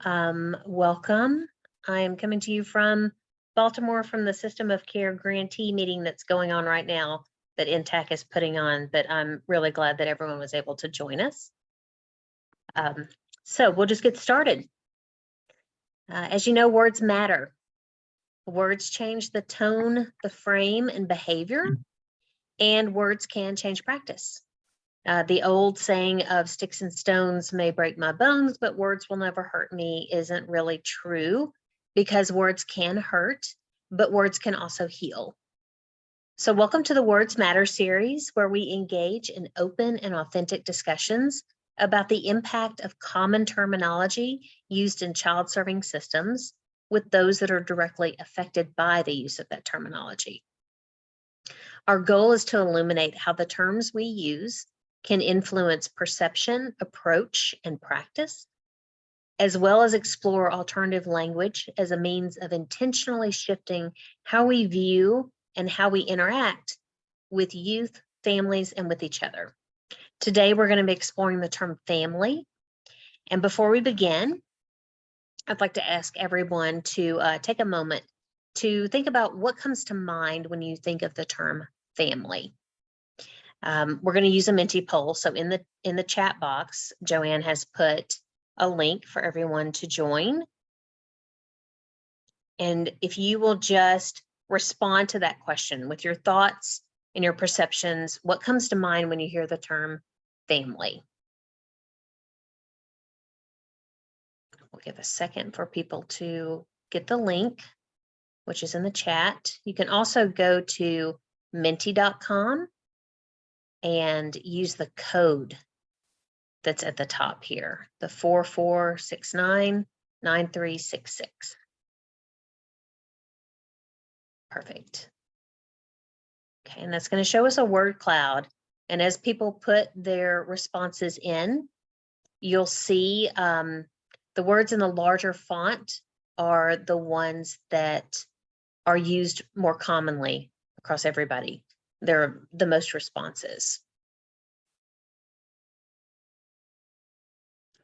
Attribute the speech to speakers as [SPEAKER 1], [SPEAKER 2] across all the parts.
[SPEAKER 1] Welcome. I'm coming to you from Baltimore from the System of Care grantee meeting that's going on right now that NTAC is putting on, but I'm really glad that everyone was able to join us. So we'll just get started. As you know, words matter. Words change the tone, the frame, and behavior, and words can change practice. The old saying of sticks and stones may break my bones, but words will never hurt me isn't really true, because words can hurt, but words can also heal. So welcome to the Words Matter series, where we engage in open and authentic discussions about the impact of common terminology used in child serving systems with those that are directly affected by the use of that terminology. Our goal is to illuminate how the terms we use can influence perception, approach, and practice, as well as explore alternative language as a means of intentionally shifting how we view and how we interact with youth, families, and with each other. Today, we're going to be exploring the term family. And before we begin, I'd like to ask everyone to take a moment to think about what comes to mind when you think of the term family. We're going to use a Menti poll. So in the chat box, Joanne has put a link for everyone to join. And if you will just respond to that question with your thoughts and your perceptions, what comes to mind when you hear the term family? We'll give a second for people to get the link, which is in the chat. You can also go to menti.com and use the code that's at the top here, the 44699366. Perfect. Okay, and that's going to show us a word cloud. And as people put their responses in, you'll see the words in the larger font are the ones that are used more commonly across everybody. They're the most responses.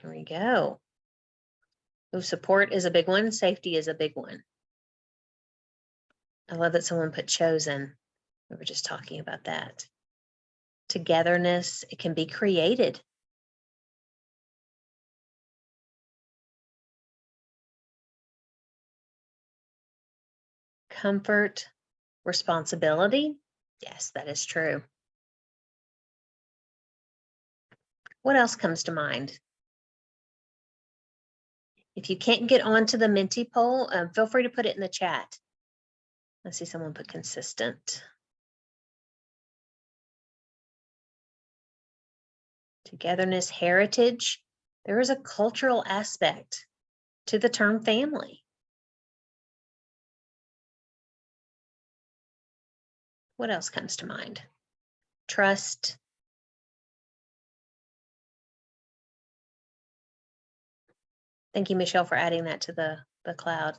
[SPEAKER 1] Here we go. Oh, support is a big one. Safety is a big one. I love that someone put chosen. We were just talking about that. Togetherness, it can be created. Comfort, responsibility. Yes, that is true. What else comes to mind? If you can't get onto the Menti poll, feel free to put it in the chat. I see someone put consistent. Togetherness, heritage. There is a cultural aspect to the term family. What else comes to mind? Trust. Thank you, Michelle, for adding that to the cloud.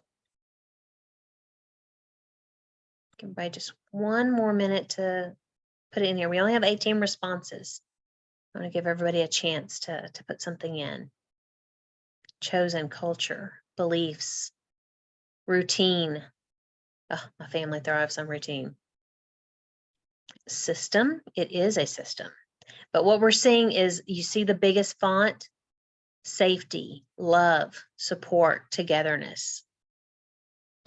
[SPEAKER 1] Give everybody just one more minute to put it in here. We only have 18 responses. I want to give everybody a chance to put something in. Chosen, culture, beliefs, routine. Oh, my family thrives on routine. System, it is a system. But what we're seeing is, you see the biggest font, safety, love, support, togetherness.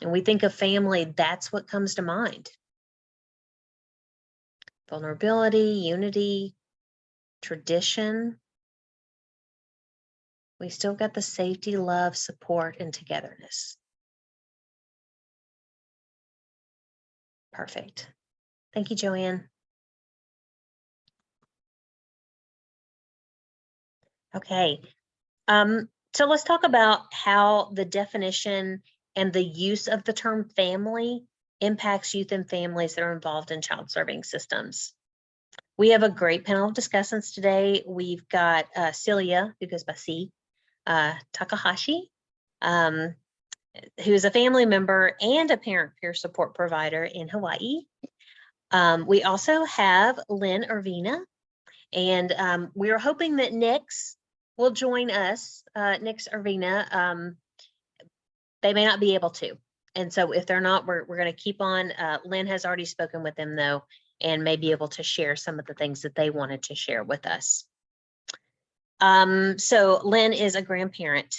[SPEAKER 1] And we think of family, that's what comes to mind. Vulnerability, unity, tradition. We still got the safety, love, support, and togetherness. Perfect. Thank you, Joanne. Okay. So let's talk about how the definition and the use of the term family impacts youth and families that are involved in child serving systems. We have a great panel of discussants today. We've got Celia, who goes by C, Takahashi, who is a family member and a parent peer support provider in Hawaii. We also have Lynn Irvina, and we're hoping that Nix will join us. Nix Irvina they may not be able to. And so if they're not, we're going to keep on. Lynn has already spoken with them though, and may be able to share some of the things that they wanted to share with us. So Lynn is a grandparent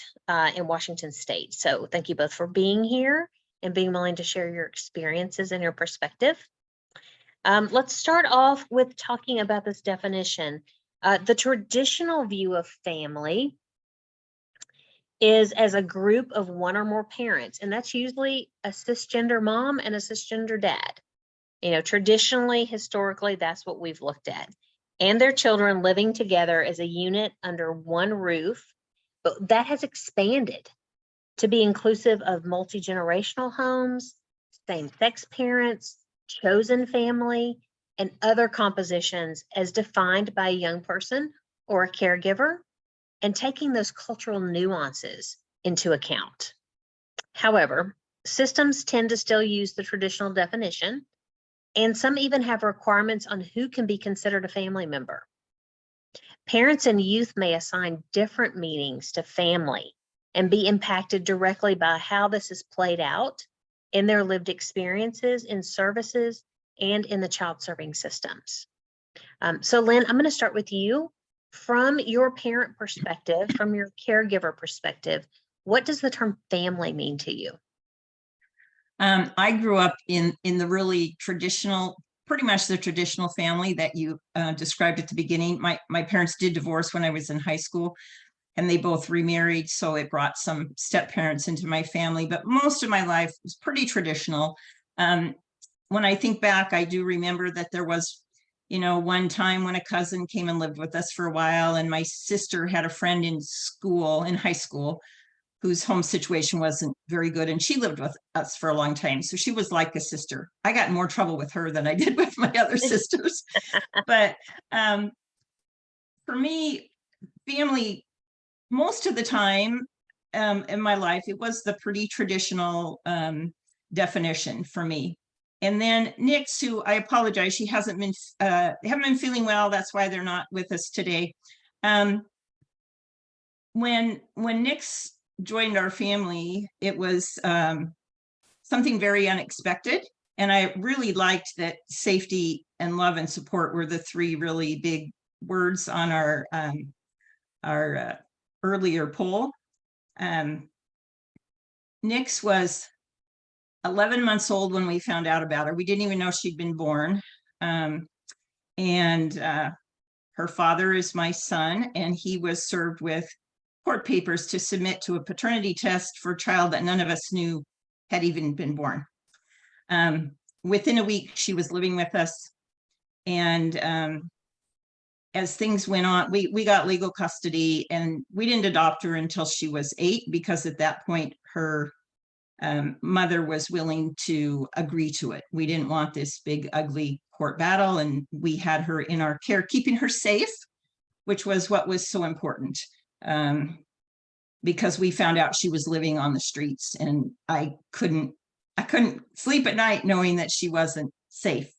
[SPEAKER 1] in Washington State. So thank you both for being here and being willing to share your experiences and your perspective. Let's start off with talking about this definition. The traditional view of family is as a group of one or more parents, and that's usually a cisgender mom and a cisgender dad. You know, traditionally, historically, that's what we've looked at. And their children living together as a unit under one roof, but that has expanded to be inclusive of multi-generational homes, same-sex parents, chosen family, and other compositions as defined by a young person or a caregiver, and taking those cultural nuances into account. However, systems tend to still use the traditional definition, and some even have requirements on who can be considered a family member. Parents and youth may assign different meanings to family and be impacted directly by how this is played out in their lived experiences, in services, and in the child serving systems. So Lynn, I'm going to start with you. From your parent perspective, from your caregiver perspective, what does the term family mean to you?
[SPEAKER 2] I grew up in the really traditional, pretty much the traditional family that you described at the beginning. My parents did divorce when I was in high school, and they both remarried, so it brought some step parents into my family. But most of my life was pretty traditional. When I think back, I do remember that there was, you know, one time when a cousin came and lived with us for a while, and my sister had a friend in school, in high school, whose home situation wasn't very good, and she lived with us for a long time. So she was like a sister. I got in more trouble with her than I did with my other sisters. But for me, family, most of the time in my life, it was the pretty traditional definition for me. And then Nix, who I apologize, she hasn't been, haven't been feeling well. That's why they're not with us today. When Nix joined our family, it was something very unexpected. And I really liked that safety and love and support were the three really big words on our earlier poll. Nix was 11 months old when we found out about her. We didn't even know she'd been born. Her father is my son, and he was served with court papers to submit to a paternity test for a child that none of us knew had even been born. Within a week, she was living with us. And as things went on, we got legal custody, and we didn't adopt her until she was 8, because at that point, her mother was willing to agree to it. We didn't want this big, ugly court battle, and we had her in our care, keeping her safe, which was what was so important. Because we found out she was living on the streets, and I couldn't sleep at night knowing that she wasn't safe.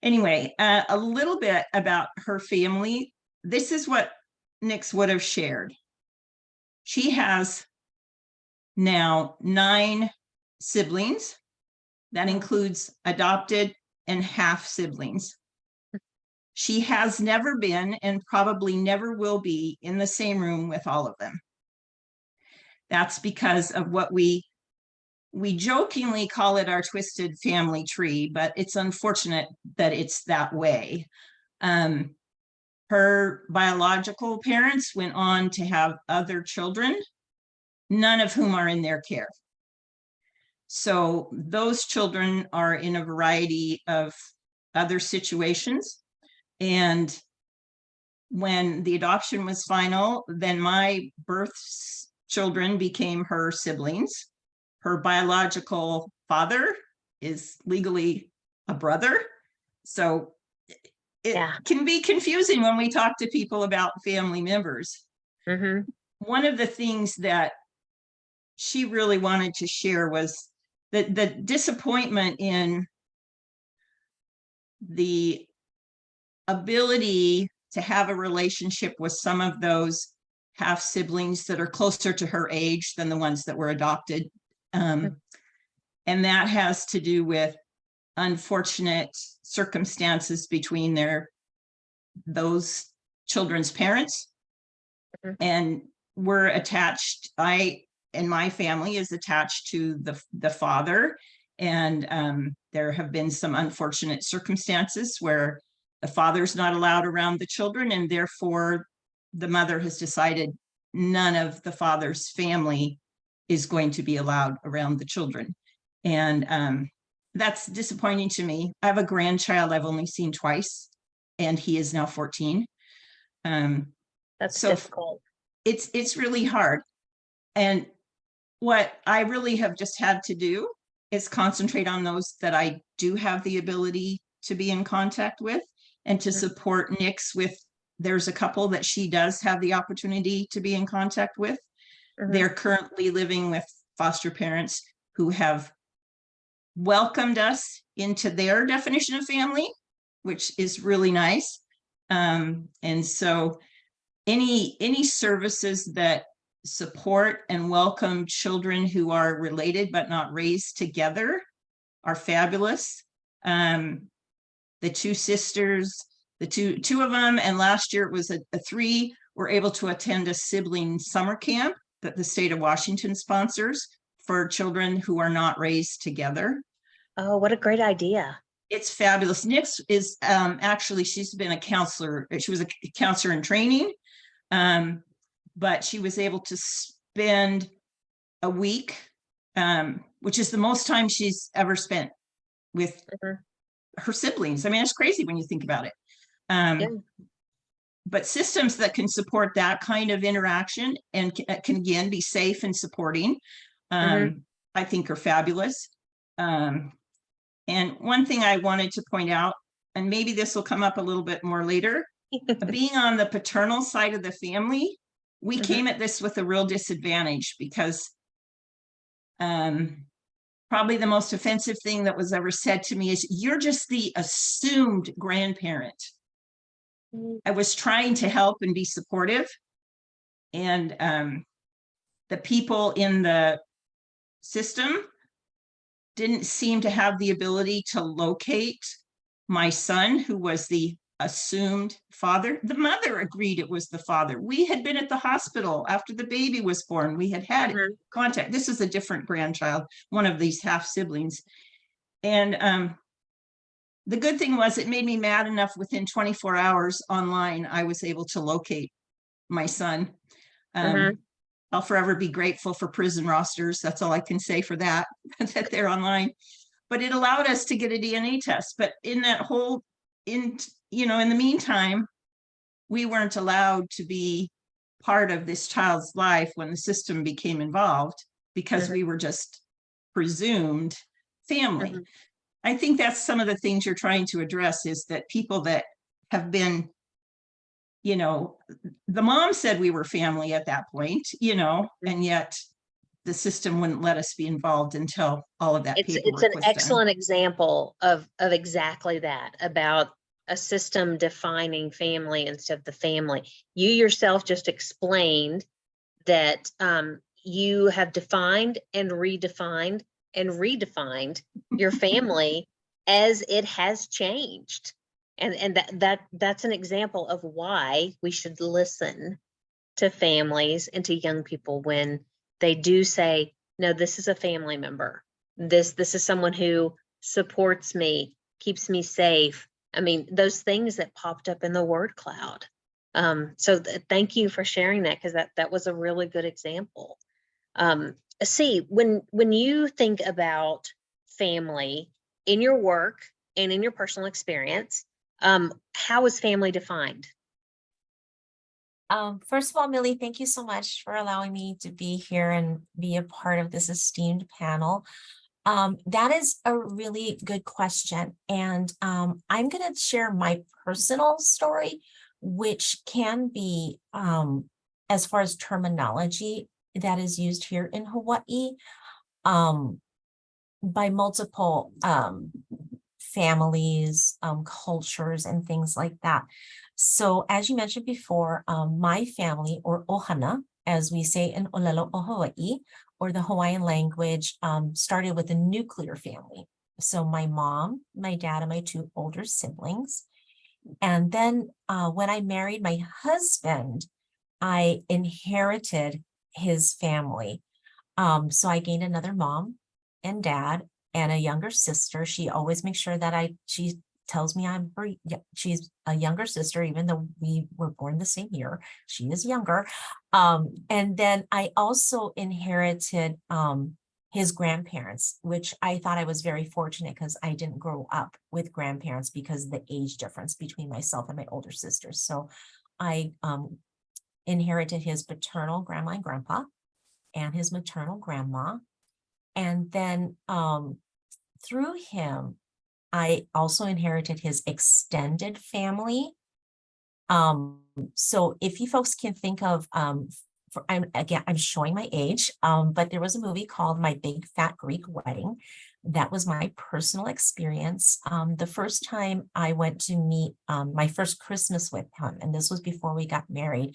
[SPEAKER 2] Anyway, a little bit about her family. This is what Nix would have shared. She has now 9 siblings. That includes adopted and half siblings. She has never been, and probably never will be, in the same room with all of them. That's because of what we jokingly call it our twisted family tree, but it's unfortunate that it's that way. Her biological parents went on to have other children, none of whom are in their care. So those children are in a variety of other situations. And when the adoption was final, then my birth children became her siblings. Her biological father is legally a brother. So it can be confusing when we talk to people about family members. Mm-hmm. One of the things that she really wanted to share was the disappointment in the ability to have a relationship with some of those half siblings that are closer to her age than the ones that were adopted. And that has to do with unfortunate circumstances between those children's parents.
[SPEAKER 1] Mhm.
[SPEAKER 2] And we're attached, I and my family is attached to the father. And there have been some unfortunate circumstances where the father's not allowed around the children, and therefore the mother has decided none of the father's family is going to be allowed around the children. And that's disappointing to me. I have a grandchild I've only seen twice, and he is now 14.
[SPEAKER 1] That's
[SPEAKER 2] So
[SPEAKER 1] difficult.
[SPEAKER 2] it's really hard. And what I really have just had to do is concentrate on those that I do have the ability to be in contact with, and to
[SPEAKER 1] Mhm.
[SPEAKER 2] support Nix with, there's a couple that she does have the opportunity to be in contact with.
[SPEAKER 1] Mhm.
[SPEAKER 2] They're currently living with foster parents who have welcomed us into their definition of family, which is really nice. And so any services that support and welcome children who are related but not raised together are fabulous. The two sisters, the two of them, and last year it was a three, were able to attend a sibling summer camp that the state of Washington sponsors for children who are not raised together.
[SPEAKER 1] Oh, what a great idea.
[SPEAKER 2] It's fabulous. Nix is actually, she's been a counselor. She was a counselor in training, but she was able to spend a week, which is the most time she's ever spent with
[SPEAKER 1] Mhm.
[SPEAKER 2] her siblings. I mean, it's crazy when you think about it.
[SPEAKER 1] Yeah.
[SPEAKER 2] But systems that can support that kind of interaction and can again be safe and supporting,
[SPEAKER 1] Mhm.
[SPEAKER 2] I think are fabulous. And one thing I wanted to point out, and maybe this will come up a little bit more later, being on the paternal side of the family, we
[SPEAKER 1] Mhm.
[SPEAKER 2] came at this with a real disadvantage because probably the most offensive thing that was ever said to me is, you're just the assumed grandparent. I was trying to help and be supportive, and the people in the system didn't seem to have the ability to locate my son, who was the assumed father. The mother agreed it was the father. We had been at the hospital after the baby was born. We had had
[SPEAKER 1] Mhm.
[SPEAKER 2] contact. This is a different grandchild, one of these half siblings. And the good thing was, it made me mad enough within 24 hours online, I was able to locate my son.
[SPEAKER 1] Mhm.
[SPEAKER 2] I'll forever be grateful for prison rosters. That's all I can say for that, that they're online. But it allowed us to get a DNA test. But in that whole, in the meantime, we weren't allowed to be part of this child's life when the system became involved, because
[SPEAKER 1] Mhm.
[SPEAKER 2] we were just presumed family.
[SPEAKER 1] Mhm.
[SPEAKER 2] I think that's some of the things you're trying to address, is that people that have been, the mom said we were family at that point, and yet the system wouldn't let us be involved until all of that
[SPEAKER 1] It's
[SPEAKER 2] paperwork
[SPEAKER 1] an
[SPEAKER 2] was done.
[SPEAKER 1] excellent example of exactly that, about a system defining family instead of the family. You yourself just explained that you have defined and redefined your family as it has changed. And that's an example of why we should listen to families and to young people when they do say, no, this is a family member. This is someone who supports me, keeps me safe. I mean, those things that popped up in the word cloud. So thank you for sharing that, because that was a really good example. See, when you think about family in your work and in your personal experience, how is family defined?
[SPEAKER 3] First of all, Millie, thank you so much for allowing me to be here and be a part of this esteemed panel. That is a really good question. And I'm going to share my personal story, which can be, as far as terminology that is used here in Hawaii, by multiple families, cultures, and things like that. So as you mentioned before, my family, or Ohana, as we say in Olelo o Hawaii, or the Hawaiian language started with a nuclear family. So my mom, my dad, and my two older siblings. And then when I married my husband, I inherited his family. So I gained another mom and dad and a younger sister. She always makes sure that she tells me she's a younger sister, even though we were born the same year. She is younger. And then I also inherited his grandparents, which I thought I was very fortunate because I didn't grow up with grandparents because of the age difference between myself and my older sisters. So I inherited his paternal grandma and grandpa and his maternal grandma. And then through him, I also inherited his extended family. So if you folks can think of, I'm showing my age, but there was a movie called My Big Fat Greek Wedding. That was my personal experience. The first time I went to meet my first Christmas with him, and this was before we got married,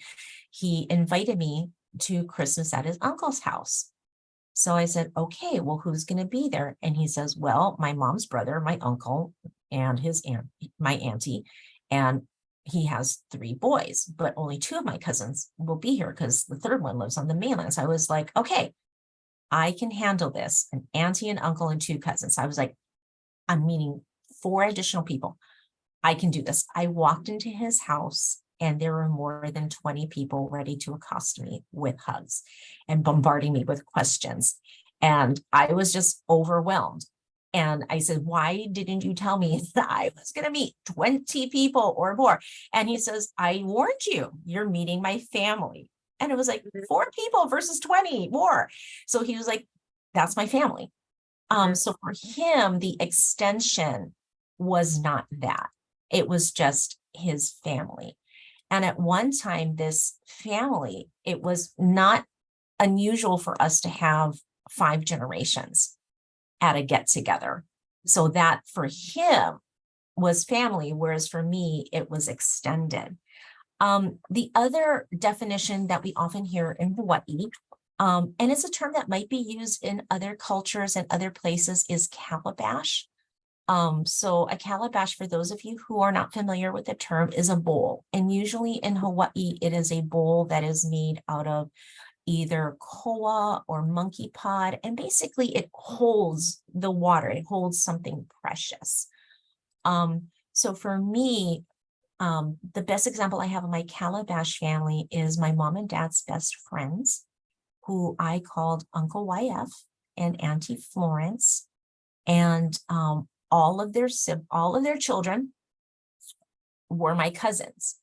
[SPEAKER 3] he invited me to Christmas at his uncle's house. So I said, okay, well, who's going to be there? And he says, well, my mom's brother, my uncle, and his aunt, my auntie, and he has 3 boys, but only 2 of my cousins will be here because the third one lives on the mainland. So I was like, okay, I can handle this. An auntie, an uncle, and 2 cousins. I was like, I'm meeting 4 additional people. I can do this. I walked into his house and there were more than 20 people ready to accost me with hugs and bombarding me with questions. And I was just overwhelmed. And I said, why didn't you tell me that I was going to meet 20 people or more? And he says, I warned you, you're meeting my family. And it was like 4 people versus 20 more. So he was like, that's my family. So for him, the extension was not that. It was just his family. And at one time, this family, it was not unusual for us to have 5 generations at a get together. So that for him was family, whereas for me, it was extended. The other definition that we often hear in Hawaii, and it's a term that might be used in other cultures and other places, is calabash. So a calabash, for those of you who are not familiar with the term, is a bowl. And usually in Hawaii, it is a bowl that is made out of either koa or monkey pod. And basically it holds the water. It holds something precious. So for me, the best example I have of my calabash family is my mom and dad's best friends, who I called Uncle YF and Auntie Florence. And all of their children were my cousins.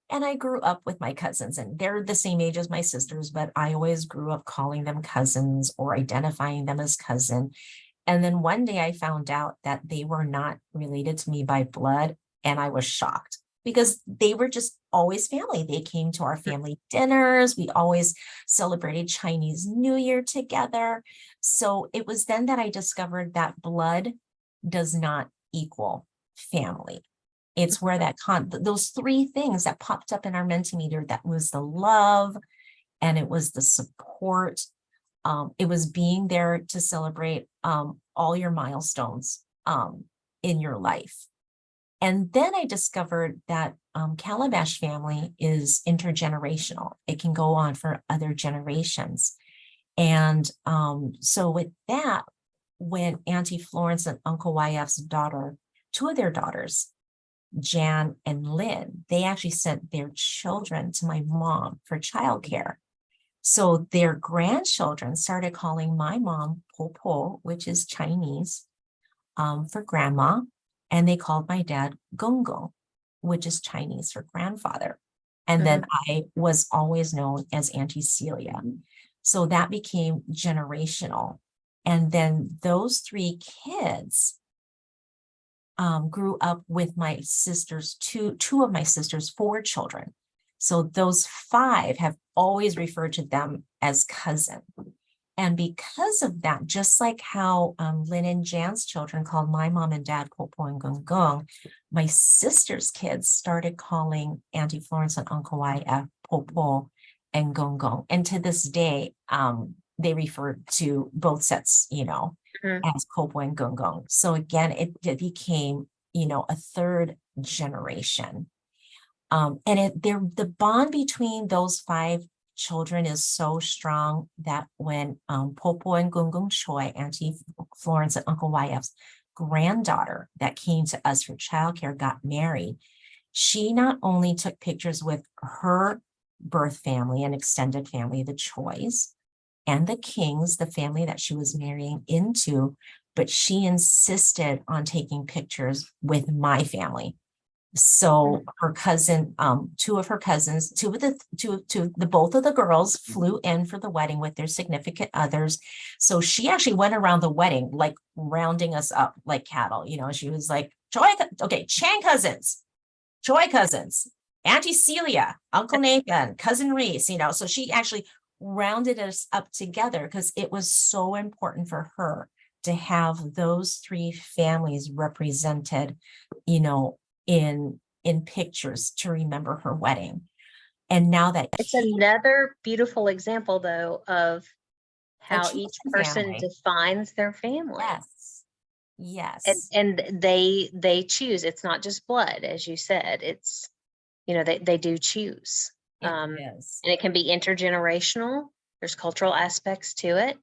[SPEAKER 3] And I grew up with my cousins, and they're the same age as my sisters, but I always grew up calling them cousins or identifying them as cousin. And then one day I found out that they were not related to me by blood, and I was shocked because they were just always family. They came to our family dinners. We always celebrated Chinese New Year together. So it was then that I discovered that blood does not equal family. It's where those 3 things that popped up in our Mentimeter, that was the love and it was the support. It was being there to celebrate all your milestones in your life. And then I discovered that calabash family is intergenerational. It can go on for other generations. And so with that, when Auntie Florence and Uncle YF's daughter, 2 of their daughters, Jan and Lynn, they actually sent their children to my mom for childcare. So their grandchildren started calling my mom Popo, which is Chinese for grandma. And they called my dad Gongo, which is Chinese for grandfather. And then I was always known as Auntie Celia. So that became generational. And then those 3 kids grew up with my sisters, two of my sisters' 4 children. So those 5 have always referred to them as cousin. And because of that, just like how Lynn and Jan's children called my mom and dad Popo and Gung, my sister's kids started calling Auntie Florence and Uncle YF Popo and Gung. And to this day, they referred to both sets,
[SPEAKER 1] Mhm.
[SPEAKER 3] as Kopo and Gungong. So again, it became, a third generation. And the bond between those 5 children is so strong that when Popo and Gungong Choi, Auntie Florence and Uncle YF's granddaughter that came to us for childcare, got married, she not only took pictures with her birth family and extended family, the Chois, and the Kings, the family that she was marrying into, but she insisted on taking pictures with my family. So her cousin, two of her cousins, both of the girls flew in for the wedding with their significant others. So she actually went around the wedding, like rounding us up like cattle. She was like, Chang cousins, Choi cousins, Auntie Celia, Uncle Nathan, Cousin Reese, so she actually rounded us up together because it was so important for her to have those 3 families represented, in pictures to remember her wedding. And now that
[SPEAKER 1] It's another beautiful example, though, of how
[SPEAKER 3] chosen
[SPEAKER 1] each person
[SPEAKER 3] family.
[SPEAKER 1] defines their family.
[SPEAKER 3] Yes.
[SPEAKER 1] And they choose. It's not just blood, as you said. It's, they do choose.
[SPEAKER 3] It
[SPEAKER 1] And
[SPEAKER 3] is.
[SPEAKER 1] it can be intergenerational. There's cultural aspects to it.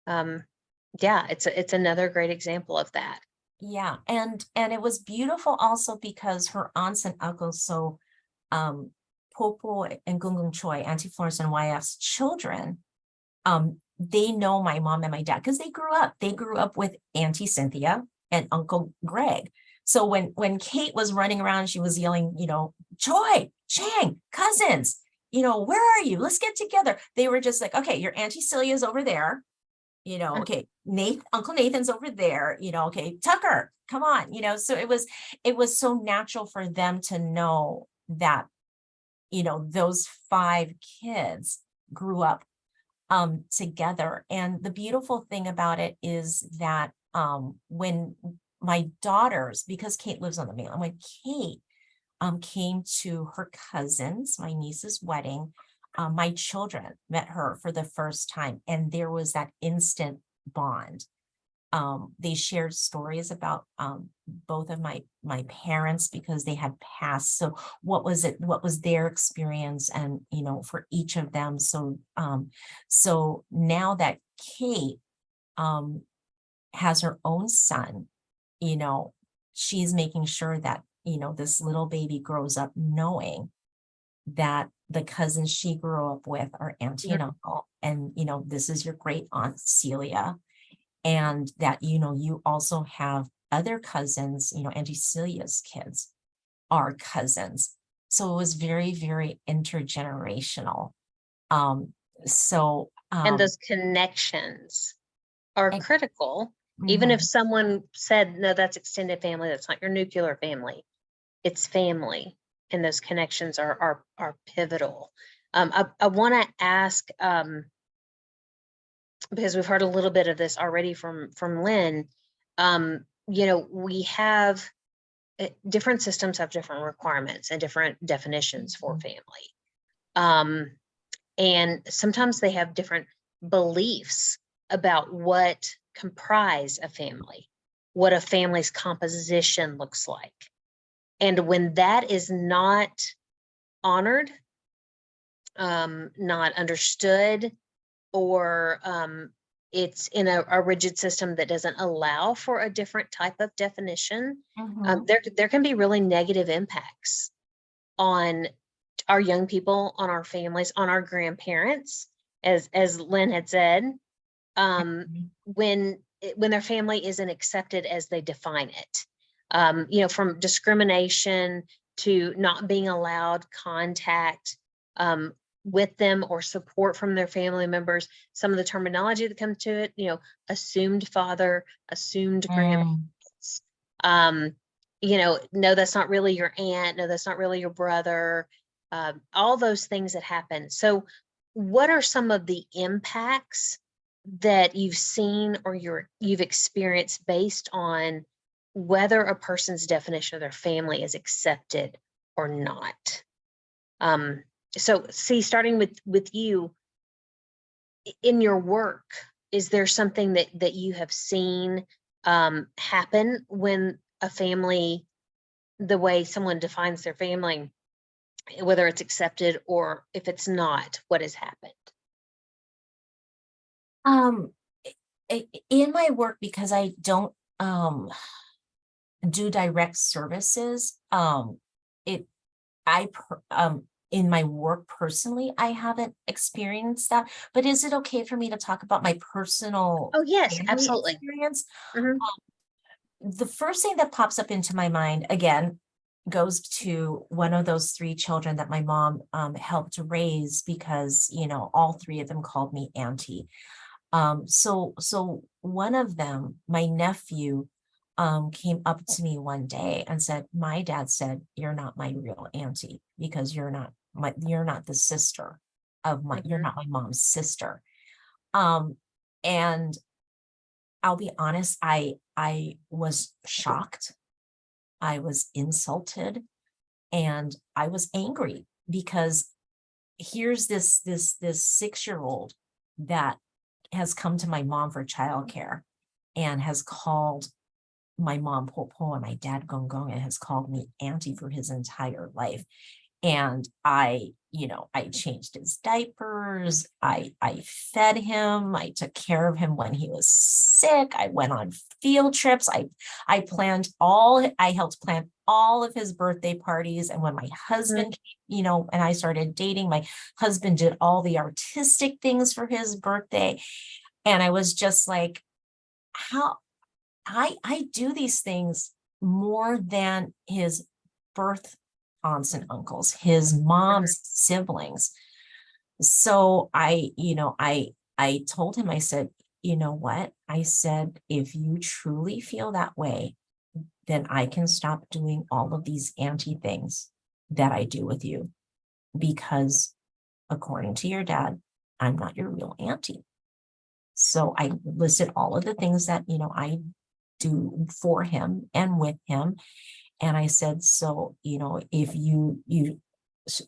[SPEAKER 1] Yeah, it's another great example of that.
[SPEAKER 3] Yeah, and it was beautiful also because her aunts and uncles, so Popo and Gunggung Choi, Auntie Florence and YF's children, they know my mom and my dad because they grew up with Auntie Cynthia and Uncle Greg. So when Kate was running around, she was yelling, Choi, Chang, cousins, where are you? Let's get together. They were just like, okay, your Auntie Celia's over there. Okay, Uncle Nathan's over there, okay, Tucker, come on, so it was so natural for them to know that, those 5 kids grew up together. And the beautiful thing about it is that when my daughters, because Kate lives on the mainland, when Kate came to her cousin's, my niece's wedding, my children met her for the first time, and there was that instant bond. They shared stories about both of my parents because they had passed. So what was their experience, and for each of them. So so now that Kate has her own son, she's making sure that this little baby grows up knowing that the cousins she grew up with are auntie and uncle, and this is your great aunt Celia, and that you also have other cousins, Auntie Celia's kids are cousins. So it was very, very intergenerational.
[SPEAKER 1] And those connections are
[SPEAKER 3] and-
[SPEAKER 1] critical. Even if
[SPEAKER 3] Mhm.
[SPEAKER 1] someone said, no, that's extended family, that's not your nuclear family, it's family. And those connections are pivotal. I want to ask, because we've heard a little bit of this already from Lynn, we have different systems have different requirements and different definitions for family. And sometimes they have different beliefs about what comprise a family, what a family's composition looks like. And when that is not honored, not understood, or it's in a rigid system that doesn't allow for a different type of definition,
[SPEAKER 3] Mhm.
[SPEAKER 1] there can be really negative impacts on our young people, on our families, on our grandparents, as Lynn had said, when their family isn't accepted as they define it. From discrimination to not being allowed contact with them or support from their family members. Some of the terminology that comes to it, assumed father, assumed grandparents. No, that's not really your aunt. No, that's not really your brother. All those things that happen. So what are some of the impacts that you've seen or you've experienced based on whether a person's definition of their family is accepted or not? So see, starting with you, in your work, is there something that you have seen happen when a family, the way someone defines their family, whether it's accepted or if it's not, what has happened?
[SPEAKER 3] In my work, because I don't do direct services, it in my work personally, I haven't experienced that. But is it okay for me to talk about my personal
[SPEAKER 1] Oh, yes,
[SPEAKER 3] family
[SPEAKER 1] absolutely.
[SPEAKER 3] experience?
[SPEAKER 1] Mhm.
[SPEAKER 3] The first thing that pops up into my mind again goes to one of those three children that my mom helped raise, because all three of them called me auntie. So one of them, my nephew, came up to me one day and said, my dad said, you're not my real auntie, because you're not the sister of you're
[SPEAKER 1] Mhm.
[SPEAKER 3] not my mom's sister. And I'll be honest, I was shocked. I was insulted, and I was angry, because here's this 6-year-old that has come to my mom for childcare and has called my mom Popo and my dad Gong Gong, and has called me auntie for his entire life. And I changed his diapers. I fed him. I took care of him when he was sick. I went on field trips. I helped plan all of his birthday parties. And when my husband, and I started dating, my husband did all the artistic things for his birthday. And I was just like, how I do these things more than his birth aunts and uncles, his mom's siblings. So I told him, I said, you know what? I said, if you truly feel that way, then I can stop doing all of these auntie things that I do with you, because according to your dad, I'm not your real auntie. So I listed all of the things that, I do for him and with him. And I said, so, if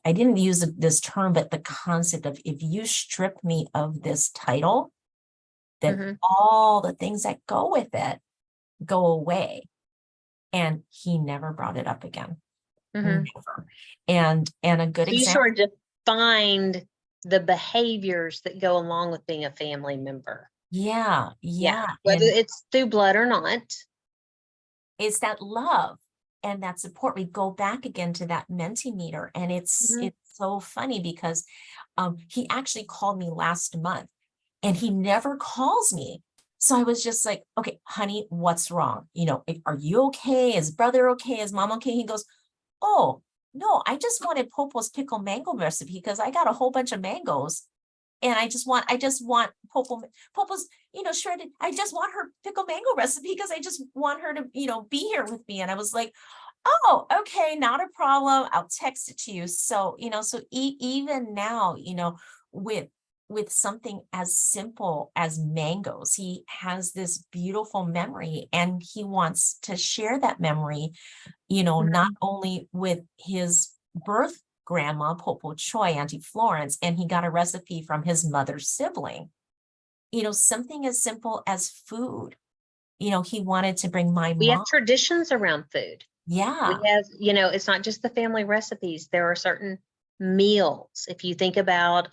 [SPEAKER 3] I didn't use this term, but the concept of, if you strip me of this title, then
[SPEAKER 1] Mhm.
[SPEAKER 3] all the things that go with it go away. And he never brought it up again.
[SPEAKER 1] Mhm.
[SPEAKER 3] Never. And a good
[SPEAKER 1] So you
[SPEAKER 3] example.
[SPEAKER 1] sort of defined the behaviors that go along with being a family member.
[SPEAKER 3] Yeah.
[SPEAKER 1] Whether
[SPEAKER 3] And
[SPEAKER 1] it's through blood or not.
[SPEAKER 3] it's that love and that support. We go back again to that Mentimeter, and it's so funny, because he actually called me last month, and he never calls me. So I was just like, okay, honey, what's wrong? Are you okay? Is brother okay? Is mom okay? He goes, oh no, I just wanted Popo's pickle mango recipe, because I got a whole bunch of mangoes. And I just want Popo's, shredded. I just want her pickle mango recipe, because I just want her to, be here with me. And I was like, oh, okay, not a problem. I'll text it to you. So, even now, with something as simple as mangoes, he has this beautiful memory, and he wants to share that memory, not only with his birth grandma, Popo Choi, Auntie Florence, and he got a recipe from his mother's sibling. Something as simple as food. He wanted to bring my
[SPEAKER 1] We have
[SPEAKER 3] mom.
[SPEAKER 1] traditions around food.
[SPEAKER 3] Yeah.
[SPEAKER 1] We have, it's not just the family recipes. There are certain meals. If you think about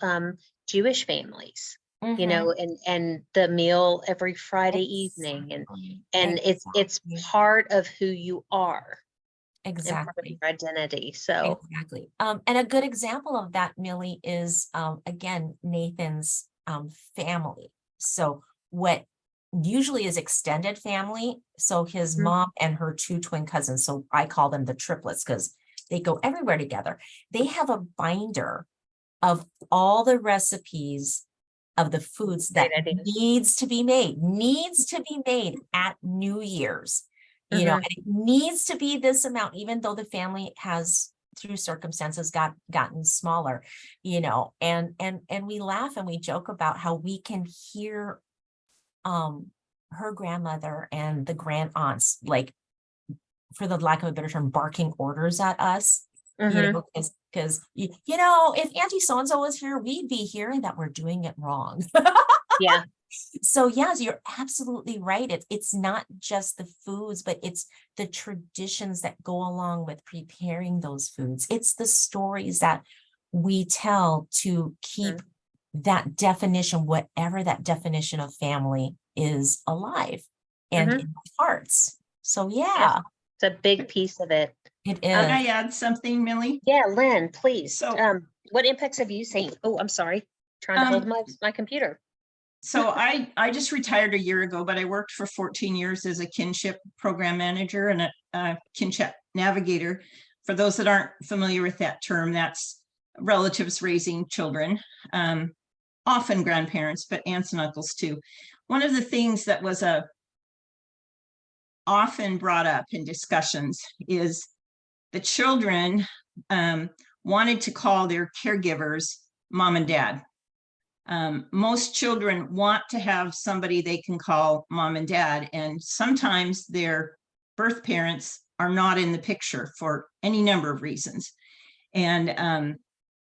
[SPEAKER 1] Jewish families, and the meal every Friday evening, and it's part of who you are and part of
[SPEAKER 3] Exactly.
[SPEAKER 1] your identity. So
[SPEAKER 3] Exactly. And a good example of that, Millie, is again, Nathan's family. So what usually is extended family. So his mom and her two twin cousins. So I call them the triplets, because they go everywhere together. They have a binder of all the recipes of the foods that
[SPEAKER 1] great idea.
[SPEAKER 3] needs to be made at New Year's. And it needs to be this amount, even though the family has, through circumstances, gotten smaller, and we laugh and we joke about how we can hear her grandmother and the grand aunts, like, for the lack of a better term, barking orders at us, because Because, you know, if Auntie so-and-so was here, we'd be hearing that we're doing it wrong.
[SPEAKER 1] Yeah.
[SPEAKER 3] So yes, you're absolutely right. It's not just the foods, but it's the traditions that go along with preparing those foods. It's the stories that we tell to keep that definition, whatever that definition of family is, alive and
[SPEAKER 1] Mhm.
[SPEAKER 3] in our hearts. So
[SPEAKER 1] Yes.
[SPEAKER 3] yeah,
[SPEAKER 1] It's a big piece of it.
[SPEAKER 3] it
[SPEAKER 2] Can
[SPEAKER 3] is.
[SPEAKER 2] I add something, Millie?
[SPEAKER 1] Yeah, Lynn, please.
[SPEAKER 2] So-
[SPEAKER 1] What impacts have you seen? Oh, I'm sorry. Trying to hold my computer.
[SPEAKER 2] So I just retired a year ago, but I worked for 14 years as a kinship program manager and a kinship navigator. For those that aren't familiar with that term, that's relatives raising children, often grandparents, but aunts and uncles too. One of the things that was often brought up in discussions is the children wanted to call their caregivers mom and dad. Most children want to have somebody they can call mom and dad, and sometimes their birth parents are not in the picture for any number of reasons. And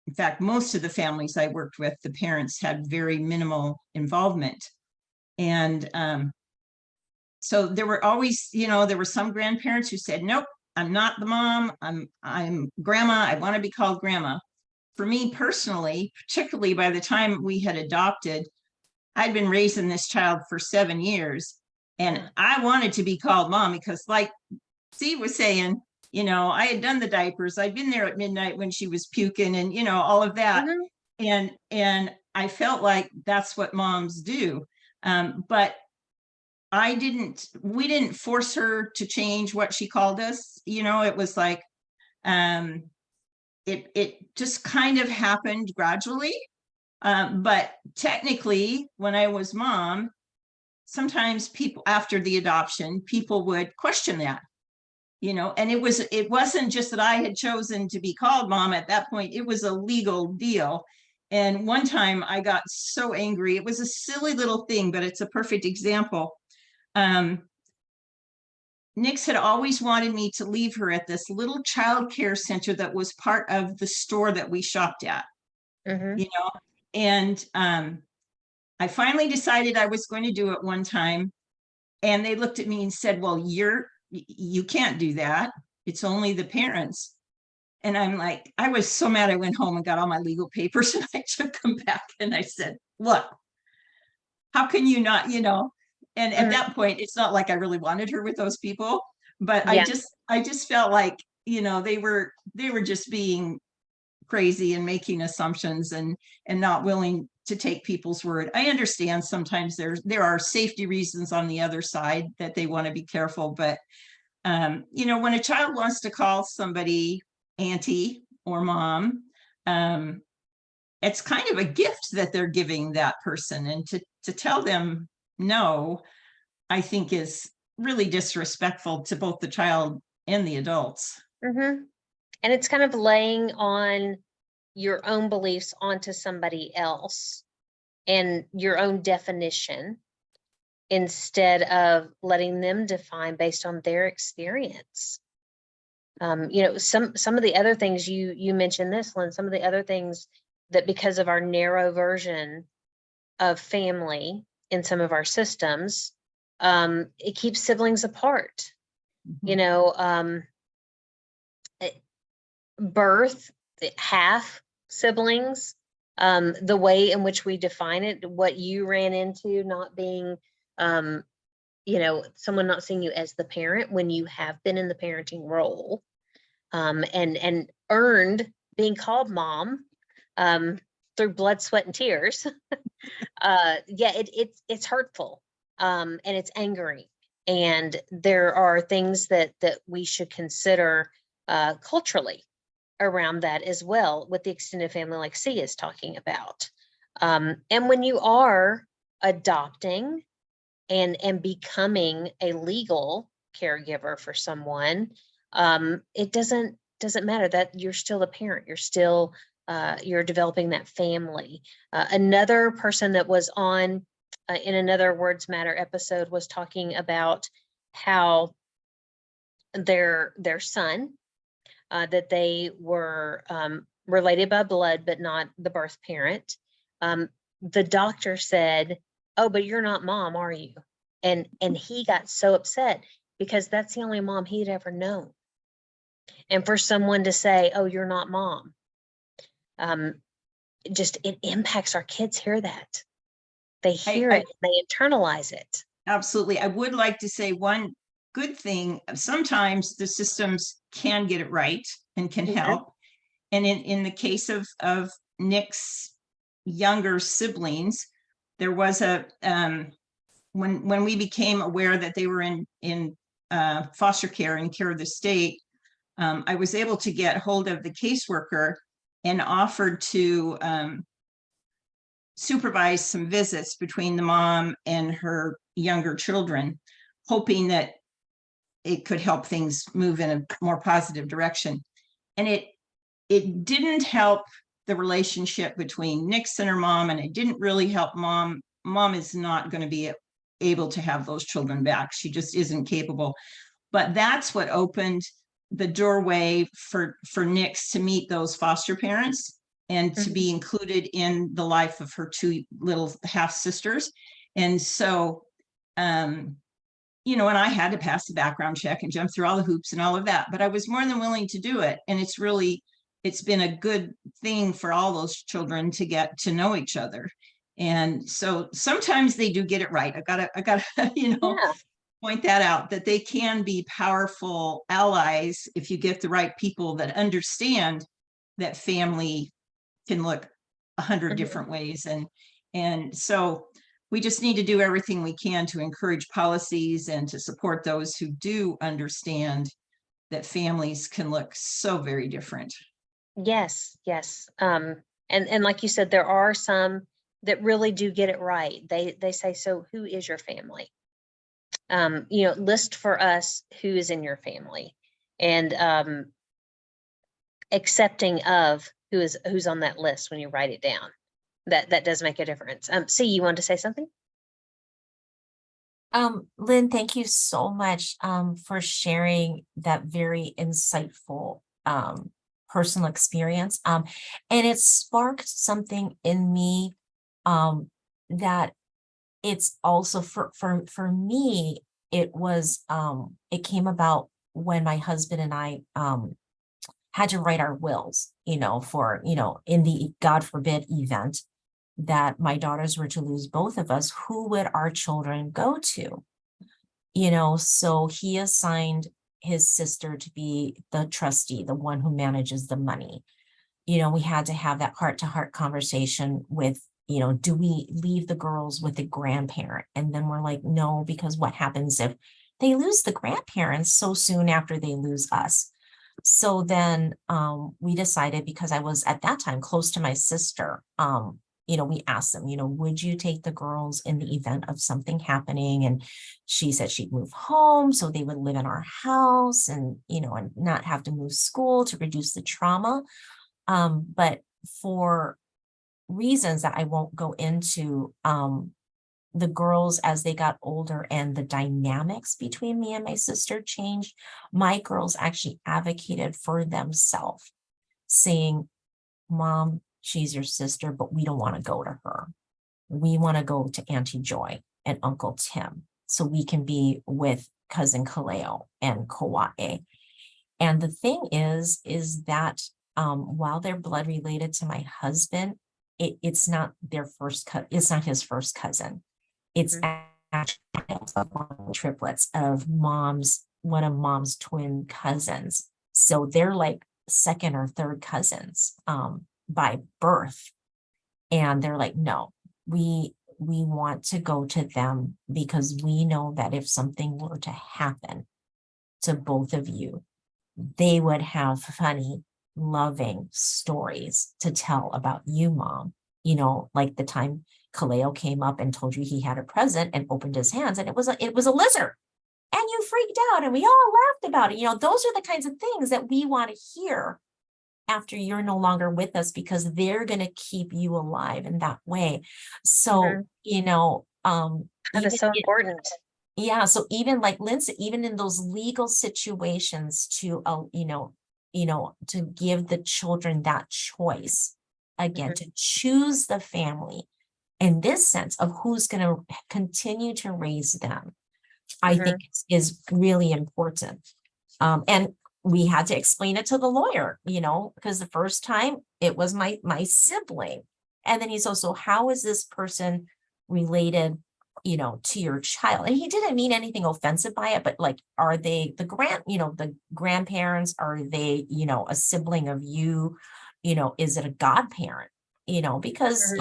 [SPEAKER 2] in fact, most of the families I worked with, the parents had very minimal involvement. And so there were always, there were some grandparents who said, nope, I'm not the mom, I'm grandma, I want to be called grandma. For me personally, particularly by the time we had adopted, I'd been raising this child for 7 years, and I wanted to be called mom because, like Steve was saying, I had done the diapers, I'd been there at midnight when she was puking, and all of that. And I felt like that's what moms do. But we didn't force her to change what she called us. It was like, it just kind of happened gradually. But technically, when I was mom, sometimes people after the adoption, people would question that, and it wasn't just that I had chosen to be called mom at that point, it was a legal deal. And one time I got so angry, it was a silly little thing, but it's a perfect example. Nix had always wanted me to leave her at this little child care center that was part of the store that we shopped at, and I finally decided I was going to do it one time. And they looked at me and said, well, you can't do that. It's only the parents. And I'm like, I was so mad. I went home and got all my legal papers and I took them back. And I said, look, how can you not, and at that point, it's not like I really wanted her with those people, but I just felt like, they were just being crazy and making assumptions and not willing to take people's word. I understand sometimes there are safety reasons on the other side that they want to be careful, but when a child wants to call somebody auntie or mom, it's kind of a gift that they're giving that person, and to tell them no, I think is really disrespectful to both the child and the adults.
[SPEAKER 1] And it's kind of laying on your own beliefs onto somebody else and your own definition instead of letting them define based on their experience. Some of the other things you mentioned this, Lynn, some of the other things that because of our narrow version of family in some of our systems, it keeps siblings apart. Birth, half siblings, the way in which we define it, what you ran into, not being, someone not seeing you as the parent when you have been in the parenting role, and earned being called mom, through blood, sweat, and tears. It's hurtful, and it's angering. And there are things that we should consider culturally around that as well, with the extended family like C is talking about. And when you are adopting and becoming a legal caregiver for someone, it doesn't matter that you're still a parent. You're still you're developing that family. Another person that was on in another Words Matter episode was talking about how their son that they were related by blood, but not the birth parent. The doctor said, "Oh, but you're not mom, are you?" And he got so upset because that's the only mom he'd ever known. And for someone to say, "Oh, you're not mom," it impacts our kids hear that. They hear it, they internalize it.
[SPEAKER 2] Absolutely. I would like to say one good thing. Sometimes the systems can get it right and can
[SPEAKER 1] Mhm.
[SPEAKER 2] help. And in the case of Nick's younger siblings, there was a when we became aware that they were in foster care and care of the state, I was able to get hold of the caseworker and offered to supervise some visits between the mom and her younger children, hoping that it could help things move in a more positive direction. And it didn't help the relationship between Nix and her mom, and it didn't really help mom. Mom is not going to be able to have those children back. She just isn't capable. But that's what opened the doorway for Nix to meet those foster parents and to be included in the life of her two little half sisters. And so, you know, and I had to pass the background check and jump through all the hoops and all of that, but I was more than willing to do it. And it's been a good thing for all those children to get to know each other. And so sometimes they do get it right. I gotta, you know,
[SPEAKER 1] Yeah.
[SPEAKER 2] point that out, that they can be powerful allies if you get the right people that understand that family can look 100 different ways. And so we just need to do everything we can to encourage policies and to support those who do understand that families can look so very different.
[SPEAKER 1] Yes, yes. And like you said, there are some that really do get it right. They say, "So who is your family?" You know, list for us who is in your family, and accepting of who's on that list when you write it down. That does make a difference. C, you wanted to say something?
[SPEAKER 3] Lynn, thank you so much for sharing that very insightful personal experience. And it sparked something in me that it's also for me, it was it came about when my husband and I had to write our wills, you know, for, you know, in the God forbid event that my daughters were to lose both of us, who would our children go to? You know, so he assigned his sister to be the trustee, the one who manages the money. You know, we had to have that heart-to-heart conversation with, you know, do we leave the girls with the grandparent? And then we're like, no, because what happens if they lose the grandparents so soon after they lose us? So then we decided, because I was at that time close to my sister, you know, we asked them, you know, would you take the girls in the event of something happening? And she said she'd move home so they would live in our house and, you know, and not have to move school to reduce the trauma. But for reasons that I won't go into, the girls, as they got older and the dynamics between me and my sister changed, my girls actually advocated for themselves, saying, Mom, she's your sister, but we don't want to go to her. We want to go to Auntie Joy and Uncle Tim so we can be with cousin Kaleo and Kaua'e. And the thing is that while they're blood related to my husband, it's not their first it's not his first cousin. It's actually triplets of one of mom's twin cousins. So they're like second or third cousins by birth. And they're like, no, we want to go to them because we know that if something were to happen to both of you, they would have funny, loving stories to tell about you, Mom. You know, like the time Kaleo came up and told you he had a present and opened his hands and it was a lizard and you freaked out and we all laughed about it. You know, those are the kinds of things that we want to hear after you're no longer with us, because they're going to keep you alive in that way. So, you know,
[SPEAKER 1] that is so important.
[SPEAKER 3] Yeah. So even like Lindsay, even in those legal situations to, you know, to give the children that choice, again, to choose the family in this sense of who's going to continue to raise them, I think is really important. And we had to explain it to the lawyer, because the first time it was my sibling. And then he's also, how is this person related, to your child? And he didn't mean anything offensive by it, but like, are they the grandparents? Are they, a sibling of you? Is it a godparent? Because,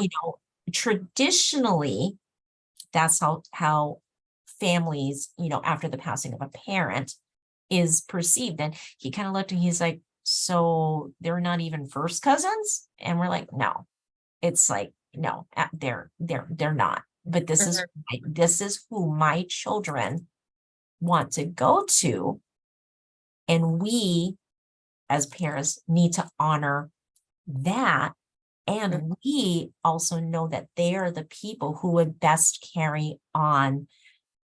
[SPEAKER 3] traditionally, that's how families, after the passing of a parent is perceived. And he kind of looked and he's like, so they're not even first cousins? And we're like, no, it's like, no, they're not. But this is who my children want to go to. And we, as parents, need to honor that. And we also know that they are the people who would best carry on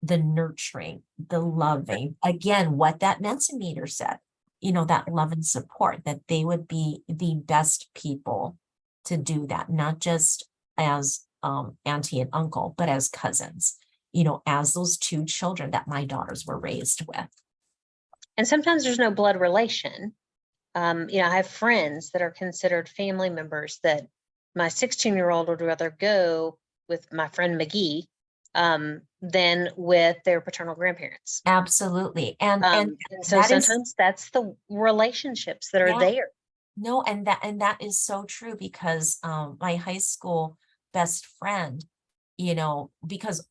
[SPEAKER 3] the nurturing, the loving, again, what that Mensameter said, that love and support, that they would be the best people to do that, not just as auntie and uncle, but as cousins, as those two children that my daughters were raised with.
[SPEAKER 1] And sometimes there's no blood relation. I have friends that are considered family members that my 16-year-old would rather go with my friend McGee than with their paternal grandparents.
[SPEAKER 3] Absolutely. And
[SPEAKER 1] so sometimes that's the relationships that are there.
[SPEAKER 3] No, and that is so true, because my high school best friend, because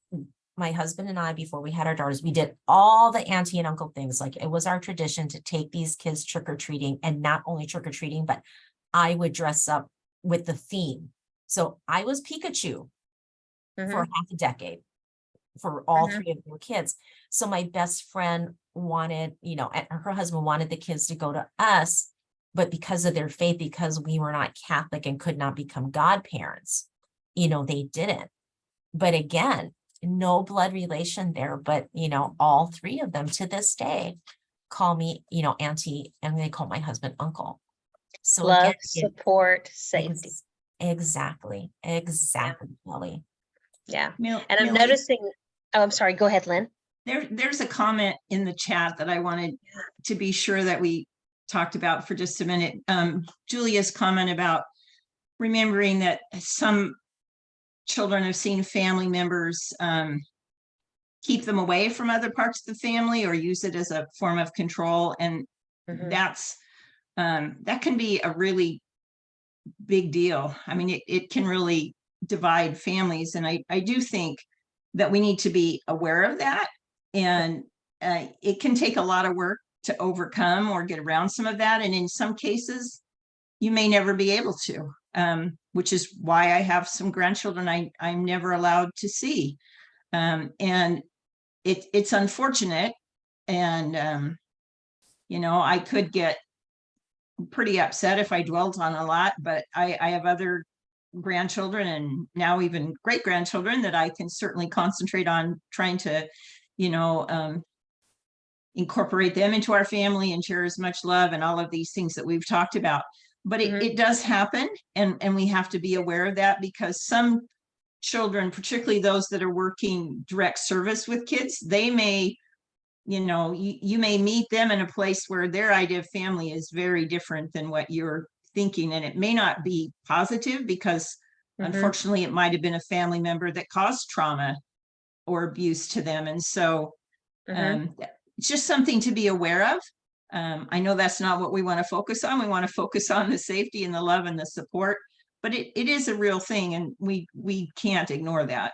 [SPEAKER 3] my husband and I, before we had our daughters, we did all the auntie and uncle things. Like, it was our tradition to take these kids trick-or-treating, and not only trick-or-treating, but I would dress up with the theme. So I was Pikachu for half a decade for all three of their kids. So my best friend wanted, and her husband wanted the kids to go to us, but because of their faith, because we were not Catholic and could not become godparents, they didn't. But again, no blood relation there, but, all three of them to this day call me, auntie, and they call my husband uncle. So
[SPEAKER 1] love,
[SPEAKER 3] again,
[SPEAKER 1] support, safety.
[SPEAKER 3] Exactly, Kelly.
[SPEAKER 1] Yeah. And I'm noticing, I'm sorry, go ahead, Lynn.
[SPEAKER 2] There's a comment in the chat that I wanted to be sure that we talked about for just a minute. Julia's comment about remembering that some children have seen family members keep them away from other parts of the family or use it as a form of control. And that's that can be a really big deal. I mean, it can really divide families. And I do think that we need to be aware of that. And it can take a lot of work to overcome or get around some of that. And in some cases, you may never be able to, which is why I have some grandchildren I'm never allowed to see. And it's unfortunate. And, I could get pretty upset if I dwelt on a lot, but I have other grandchildren and now even great grandchildren that I can certainly concentrate on trying to, incorporate them into our family and share as much love and all of these things that we've talked about. But it does happen, and we have to be aware of that, because some children, particularly those that are working direct service with kids, they may, you may meet them in a place where their idea of family is very different than what you're thinking, and it may not be positive because unfortunately it might have been a family member that caused trauma or abuse to them. And so it's just something to be aware of. I know that's not what we want to focus on. We want to focus on the safety and the love and the support, but it is a real thing, and we can't ignore that.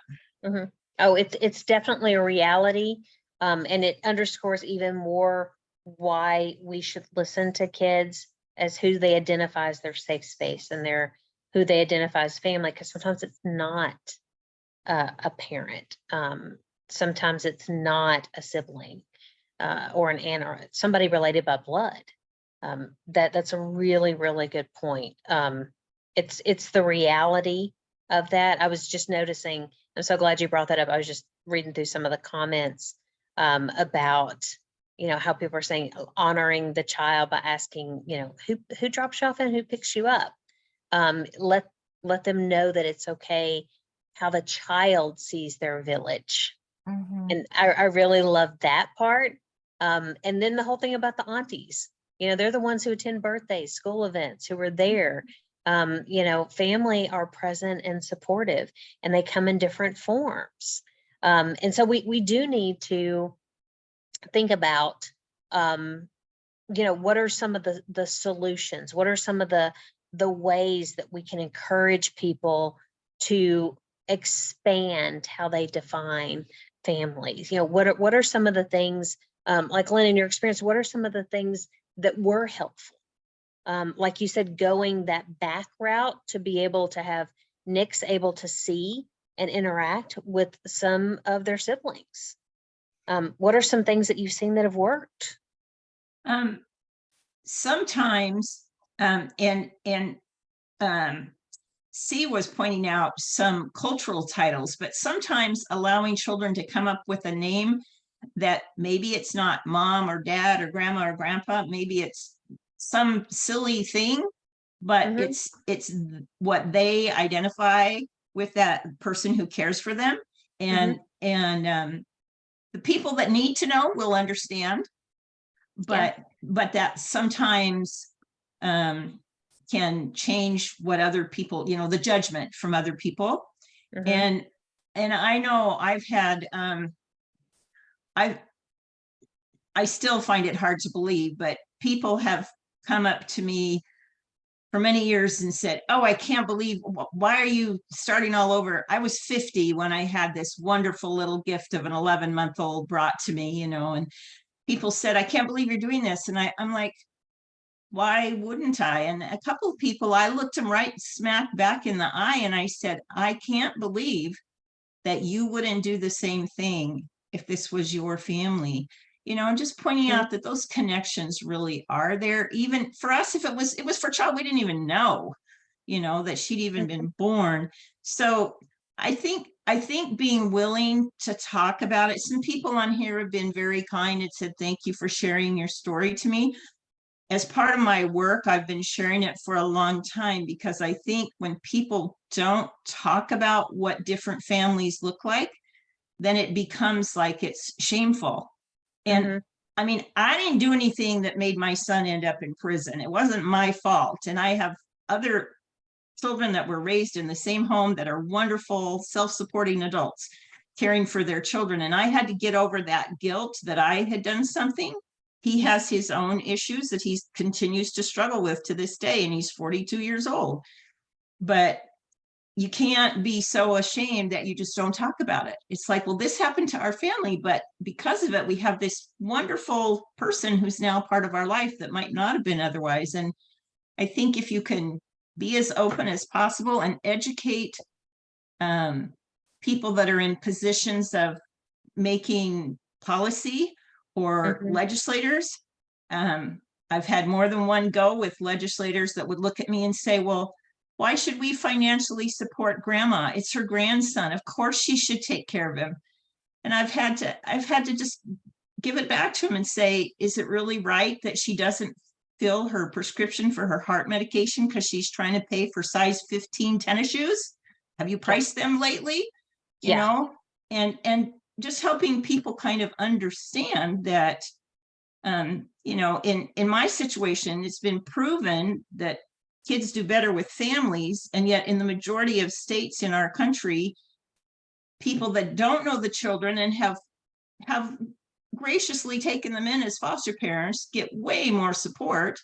[SPEAKER 1] Oh, it's definitely a reality. And it underscores even more why we should listen to kids as who they identify as their safe space and who they identify as family, because sometimes it's not a parent. Sometimes it's not a sibling or an aunt or somebody related by blood. That's a really, really good point. It's the reality of that. I was just noticing, I'm so glad you brought that up. I was just reading through some of the comments about how people are saying honoring the child by asking, who drops you off and who picks you up. Let them know that it's okay how the child sees their village.
[SPEAKER 3] Mhm.
[SPEAKER 1] And I really love that part. And then the whole thing about the aunties, they're the ones who attend birthdays, school events, who are there. Family are present and supportive, and they come in different forms. And so we do need to think about, what are some of the solutions? What are some of the ways that we can encourage people to expand how they define families? What are some of the things, like Lynn, in your experience, what are some of the things that were helpful? Like you said, going that back route to be able to have Nick's able to see and interact with some of their siblings. What are some things that you've seen that have worked?
[SPEAKER 2] Sometimes, C was pointing out some cultural titles, but sometimes allowing children to come up with a name that maybe it's not mom or dad or grandma or grandpa, maybe it's some silly thing, but
[SPEAKER 1] Mhm.
[SPEAKER 2] it's what they identify with, that person who cares for them. And the people that need to know will understand,
[SPEAKER 1] Yeah.
[SPEAKER 2] but that sometimes can change what other people, the judgment from other people.
[SPEAKER 1] Mhm.
[SPEAKER 2] And I know I've had I still find it hard to believe, but people have come up to me for many years and said, "Oh, I can't believe, why are you starting all over? I was 50 when I had this wonderful little gift of an 11-month-old brought to me, and people said, I can't believe you're doing this." And I'm like, why wouldn't I? And a couple of people, I looked them right smack back in the eye and I said, I can't believe that you wouldn't do the same thing if this was your family. And just pointing out that those connections really are there. Even for us, if it was for a child we didn't even know, that she'd even been born. So I think being willing to talk about it. Some people on here have been very kind and said, thank you for sharing your story to me. As part of my work, I've been sharing it for a long time, because I think when people don't talk about what different families look like, then it becomes like it's shameful. And
[SPEAKER 1] Mhm.
[SPEAKER 2] I mean, I didn't do anything that made my son end up in prison. It wasn't my fault. And I have other children that were raised in the same home that are wonderful, self-supporting adults caring for their children. And I had to get over that guilt that I had done something. He has his own issues that he continues to struggle with to this day, and he's 42 years old. But you can't be so ashamed that you just don't talk about it. It's like, well, this happened to our family, but because of it, we have this wonderful person who's now part of our life that might not have been otherwise. And I think if you can be as open as possible and educate people that are in positions of making policy or
[SPEAKER 1] Mhm.
[SPEAKER 2] legislators. I've had more than one go with legislators that would look at me and say, well, why should we financially support grandma? It's her grandson. Of course she should take care of him. And I've had to just give it back to him and say, is it really right that she doesn't fill her prescription for her heart medication because she's trying to pay for size 15 tennis shoes? Have you priced them lately?
[SPEAKER 1] Yeah.
[SPEAKER 2] And just helping people kind of understand that, in my situation, it's been proven that kids do better with families. And yet in the majority of states in our country, people that don't know the children and have graciously taken them in as foster parents get way more support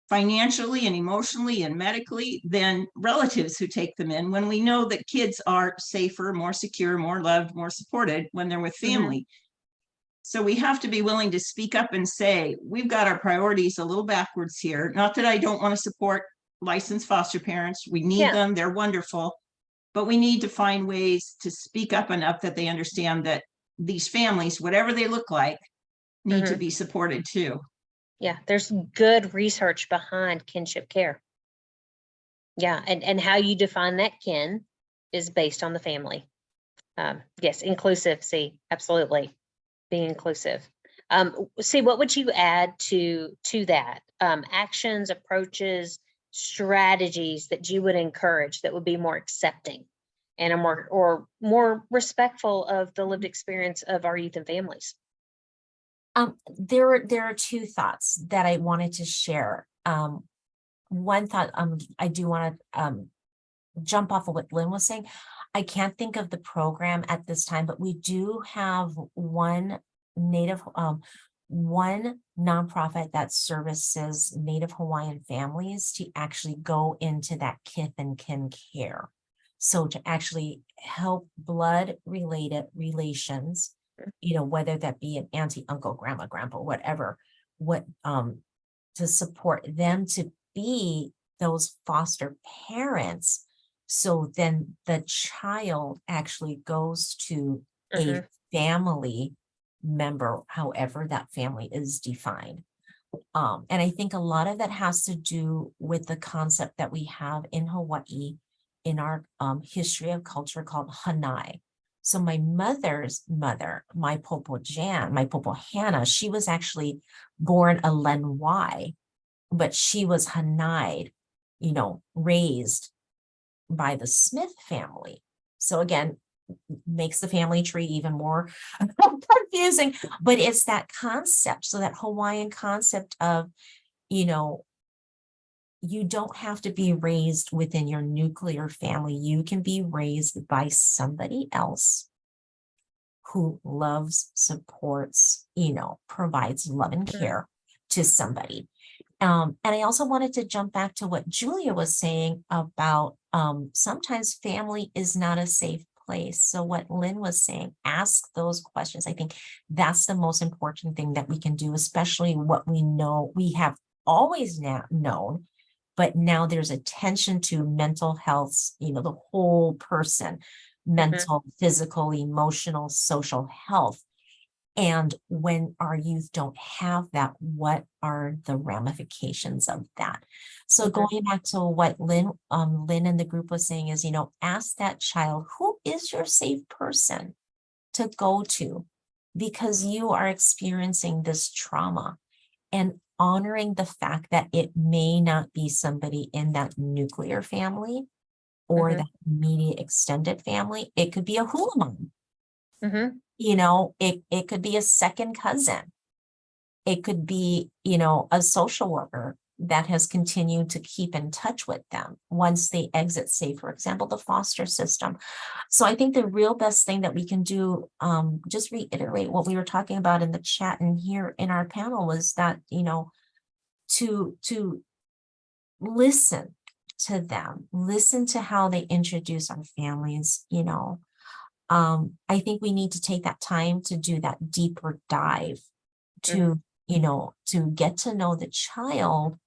[SPEAKER 2] financially and emotionally and medically than relatives who take them in, when we know that kids are safer, more secure, more loved, more supported when they're with
[SPEAKER 1] Mhm.
[SPEAKER 2] family. So we have to be willing to speak up and say, we've got our priorities a little backwards here. Not that I don't want to support licensed foster parents. We need
[SPEAKER 1] Yeah.
[SPEAKER 2] them. They're wonderful. But we need to find ways to speak up enough that they understand that these families, whatever they look like, need to
[SPEAKER 1] Mhm.
[SPEAKER 2] be supported too.
[SPEAKER 1] Yeah. There's good research behind kinship care. Yeah. And how you define that kin is based on the family. Yes. Inclusive. See, absolutely. Being inclusive. See, what would you add to that? Actions, approaches, strategies that you would encourage that would be more accepting and more respectful of the lived experience of our youth and families.
[SPEAKER 3] There are two thoughts that I wanted to share. One thought, I do want to jump off of what Lynn was saying. I can't think of the program at this time, but we do have one nonprofit that services Native Hawaiian families to actually go into that kith and kin care. So to actually help blood related relations, whether that be an auntie, uncle, grandma, grandpa, whatever, to support them to be those foster parents. So then the child actually goes to a family member, however that family is defined. And I think a lot of that has to do with the concept that we have in Hawaii in our history of culture called Hanai. So my mother's mother, my Popo Hannah, she was actually born a Lenwai, but she was Hanai, raised by the Smith family. So again, makes the family tree even more confusing, but it's that concept. So that Hawaiian concept of, you don't have to be raised within your nuclear family. You can be raised by somebody else who loves, supports, provides love and care to somebody. And I also wanted to jump back to what Julia was saying about sometimes family is not a safe place. So what Lynn was saying, ask those questions. I think that's the most important thing that we can do, especially what we know we have always known, but now there's attention to mental health, the whole person, mental, physical, emotional, social health. And when our youth don't have that, what are the ramifications of that? So going back to what Lynn and the group was saying is, ask that child, who is your safe person to go to? Because you are experiencing this trauma, and honoring the fact that it may not be somebody in that nuclear family or that immediate extended family. It could be a hula mom. It could be a second cousin. It could be, a social worker that has continued to keep in touch with them once they exit, say, for example, the foster system. So I think the real best thing that we can do, just reiterate what we were talking about in the chat and here in our panel, was that, to listen to them, listen to how they introduce our families, I think we need to take that time to do that deeper dive to, to get to know the child.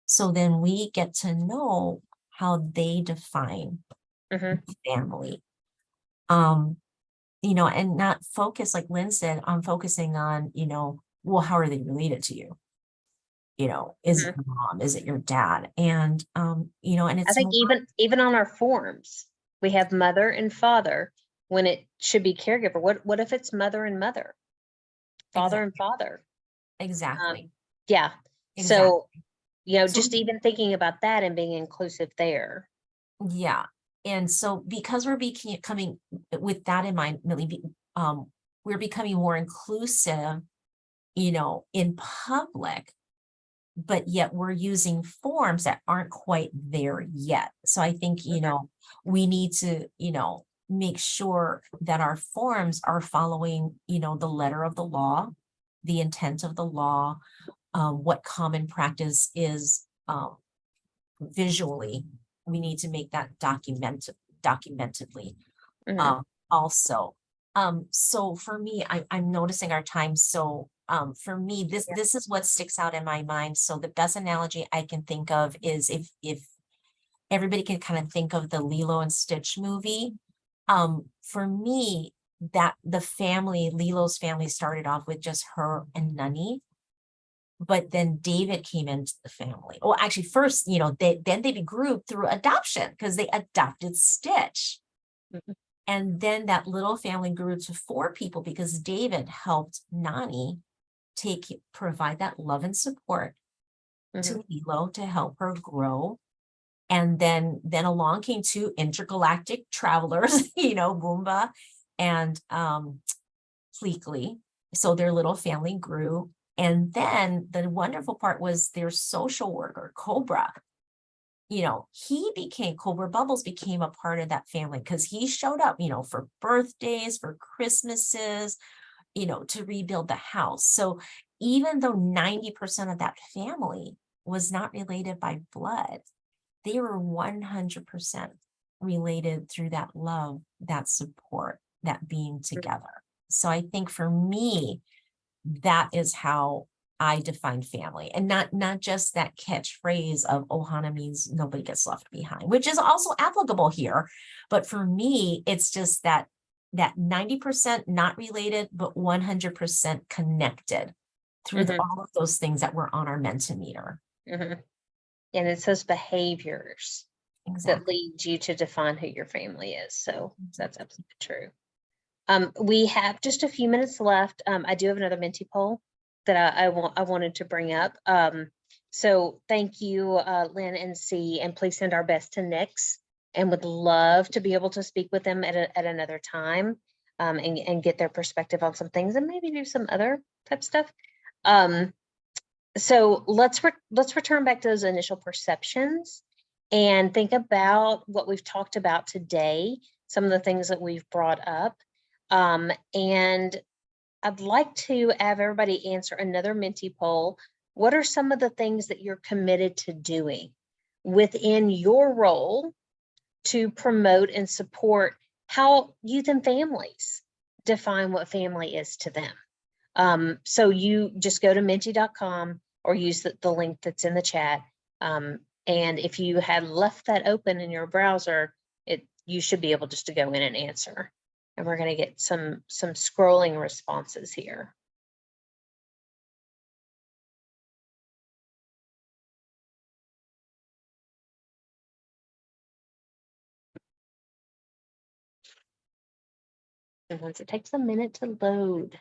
[SPEAKER 3] So then we get to know how they define family. And not focus, like Lynn said, on focusing on, well, how are they related to you? Is it your mom? Is it your dad? And, and it's
[SPEAKER 1] I think even on our forms, we have mother and father when it should be caregiver. What if it's mother and mother, father and father?
[SPEAKER 3] Exactly.
[SPEAKER 1] Yeah.
[SPEAKER 3] Exactly.
[SPEAKER 1] So, just even thinking about that and being inclusive there.
[SPEAKER 3] Yeah. And so because we're becoming, with that in mind, Millie, we're becoming more inclusive, in public, but yet we're using forms that aren't quite there yet. So I think, we need to, make sure that our forms are following, the letter of the law, the intent of the law, what common practice is visually. We need to make that documentedly also. So for me, I'm noticing our time. So for me, this is what sticks out in my mind. So the best analogy I can think of is if everybody can kind of think of the Lilo and Stitch movie. For me, that the family, Lilo's family, started off with just her and Nani. But then David came into the family. Well, actually, first, then they grew through adoption because they adopted Stitch. And then that little family grew to 4 people because David helped Nani provide that love and support
[SPEAKER 1] Mhm.
[SPEAKER 3] to Lilo to help her grow. And then along came two intergalactic travelers, Boomba and Pleakley. So their little family grew. And then the wonderful part was their social worker, Cobra. Cobra Bubbles became a part of that family because he showed up, for birthdays, for Christmases, to rebuild the house. So even though 90% of that family was not related by blood, they were 100% related through that love, that support, that being together. So I think for me, that is how I define family, and not just that catchphrase of Ohana means nobody gets left behind, which is also applicable here. But for me, it's just that 90% not related, but 100% connected through
[SPEAKER 1] Mhm.
[SPEAKER 3] all of those things that were on our Mentimeter.
[SPEAKER 1] Mhm. And it's those behaviors that
[SPEAKER 3] Exactly.
[SPEAKER 1] lead you to define who your family is. So that's absolutely true. We have just a few minutes left. I do have another Menti poll that I wanted to bring up. So thank you, Lynn and C, and please send our best to Nix, and would love to be able to speak with them at another time, and get their perspective on some things and maybe do some other type stuff. So let's return back to those initial perceptions and think about what we've talked about today, some of the things that we've brought up. And I'd like to have everybody answer another Menti poll. What are some of the things that you're committed to doing within your role to promote and support how youth and families define what family is to them? So you just go to menti.com or use the link that's in the chat. And if you had left that open in your browser, you should be able just to go in and answer. And we're going to get some scrolling responses here. Sometimes it takes a minute to load.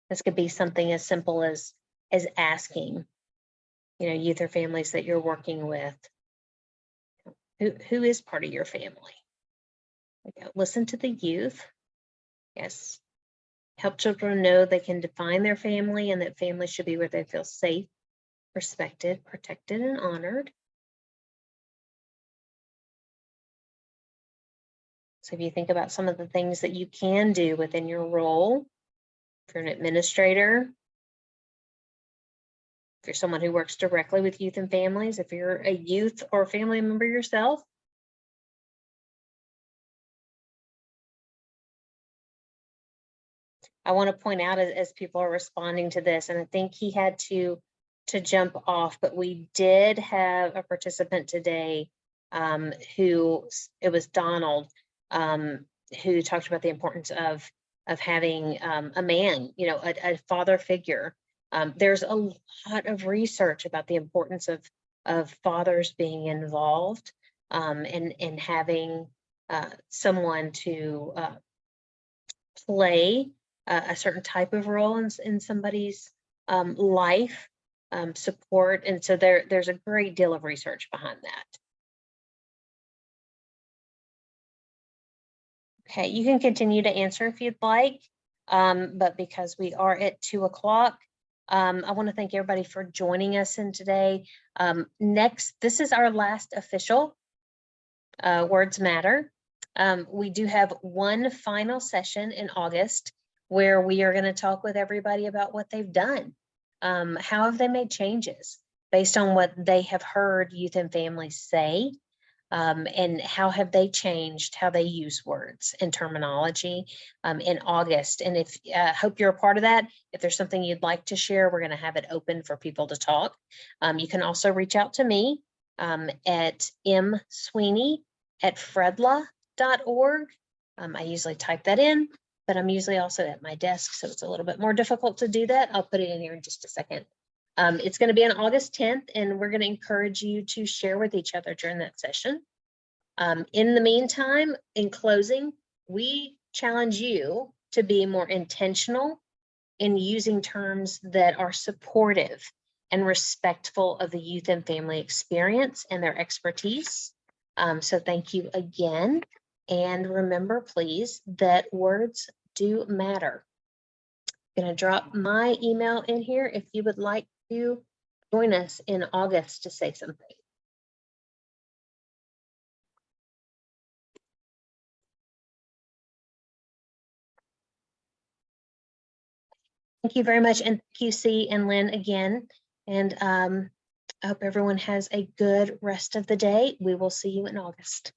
[SPEAKER 1] This could be something as simple as asking, youth or families that you're working with, who is part of your family? Listen to the youth. Yes. Help children know they can define their family and that family should be where they feel safe, respected, protected, and honored. So if you think about some of the things that you can do within your role, if you're an administrator, if you're someone who works directly with youth and families, if you're a youth or family member yourself, I want to point out as people are responding to this, and I think he had to jump off, but we did have a participant today who, it was Donald, who talked about the importance of having a man, a father figure. There's a lot of research about the importance of fathers being involved, and having someone to play a certain type of role in somebody's life, support. And so there's a great deal of research behind that. Okay, you can continue to answer if you'd like, but because we are at 2 o'clock, I want to thank everybody for joining us in today. Next, this is our last official Words Matter. We do have one final session in August where we are going to talk with everybody about what they've done. How have they made changes based on what they have heard youth and families say? And how have they changed how they use words and terminology in August? And if hope you're a part of that. If there's something you'd like to share, we're going to have it open for people to talk. You can also reach out to me at msweeney@fredla.org. I usually type that in, but I'm usually also at my desk, so it's a little bit more difficult to do that. I'll put it in here in just a second. It's going to be on August 10th, and we're going to encourage you to share with each other during that session. In the meantime, in closing, we challenge you to be more intentional in using terms that are supportive and respectful of the youth and family experience and their expertise. So thank you again. And remember, please, that words do matter. I'm going to drop my email in here if you would like to join us in August to say something. Thank you very much. And QC and Lynn again. And I hope everyone has a good rest of the day. We will see you in August.